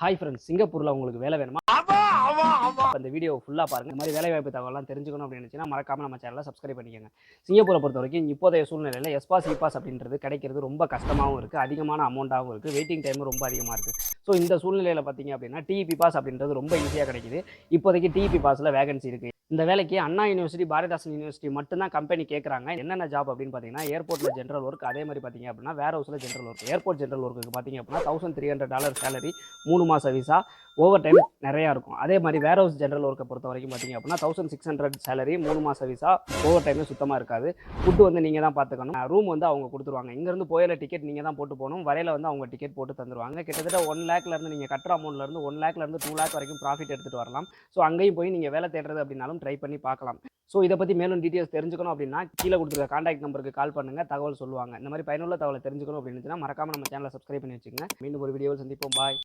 Hi friends, சிங்கப்பூரில் உங்களுக்கு வேலை வேணுமா? அந்த வீடியோ ஃபுல்லாக பாருங்கள். இந்த மாதிரி வேலைவாய்ப்பு தகவலாம் தெரிஞ்சுக்கணும் அப்படின்னு நினச்சின்னா மறக்காமல் நம்ம சேனலை சப்ஸ்கிரைப் பண்ணிக்கோங்க. சிங்கப்பூரை பொறுத்த வரைக்கும் இப்போதைய சூழ்நிலையில் எஸ்பாஸ் இபாஸ் அப்படின்றது கிடைக்கிறது ரொம்ப கஷ்டமாகவும் இருக்குது, அதிகமான அமௌண்ட்டாகவும் இருக்குது, வெயிட்டிங் டைமும் ரொம்ப அதிகமாக இருக்குது. ஸோ இந்த சூழ்நிலையில் பார்த்தீங்க அப்படின்னா டிஇபி பாஸ் அப்படின்றது ரொம்ப ஈஸியாக கிடைக்குது. இப்போதைக்கு டிஇபி பாஸில் வேகன்சி இருக்குது. இந்த வேலைக்கு அண்ணா யூனிவர்சிட்டி, பாரதிதாசன் யூனிவர்சிட்டி மட்டும்தான் கம்பெனி கேட்குறாங்க. என்னென்ன ஜாப் அப்படின்னு பார்த்தீங்கன்னா ஏர்போர்ட்டில் ஜென்ரல் ஒர்க், அதே மாதிரி பார்த்தீங்க அப்படின்னா வேர் ஹவுஸில் ஜென்ரல் ஒர்க். ஏர்போர்ட் ஜென்ரல் ஒர்க்குக்கு பார்த்தீங்க அப்படின்னா $1300 சேலரி, 3 மாத விசா, ஓவர் டைம் நிறையா இருக்கும். அதே மாதிரி வேர் ஹவுஸ் ஜென்ரல் ஒர்க்கை பொறுத்த வரைக்கும் பார்த்தீங்க அப்படின்னா 1600 சேலரி, 3 மாத விசா, ஓவர் டைமே சுத்தமாக இருக்காது. ஃபுட்டு வந்து நீங்கள் தான் பார்த்துக்கணும். ரூம் வந்து அவங்க கொடுத்துருவாங்க. இங்கேருந்து போயில டிக்கெட் நீங்கள் தான் போட்டு போகணும். வரையில் வந்து அவங்க டிக்கெட் போட்டு தந்துருவாங்க. கிட்டத்தட்ட 1 லேக்லேருந்து நீங்கள் கட்டுற அமௌண்ட்லேருந்து 1 லேக்லேருந்து 2 லேக் வரைக்கும் ப்ராஃபிட் எடுத்துகிட்டு வரலாம். ஸோ அங்கேயும் போய் நீங்கள் வேலை தேடுறது அப்படின்னாலும் ட்ரை பண்ணி பார்க்கலாம். ஸோ இதை பற்றி மேலும் டீட்டெயில்ஸ் தெரிஞ்சுக்கணும் அப்படின்னா கீழே கொடுத்துருக்க கான்டாக்ட் நம்பருக்கு கால் பண்ணுங்கள், தகவல் சொல்லுவாங்க. இந்த மாதிரி பயனுள்ள தகவலை தெரிஞ்சுக்கணும் அப்படின்னு மறக்காமல் நம்ம சேனலை சப்ஸ்கிரைப் பண்ணி வச்சுக்கோங்க. மீண்டும் ஒரு வீடியோவில் சந்திப்போம். பாய்.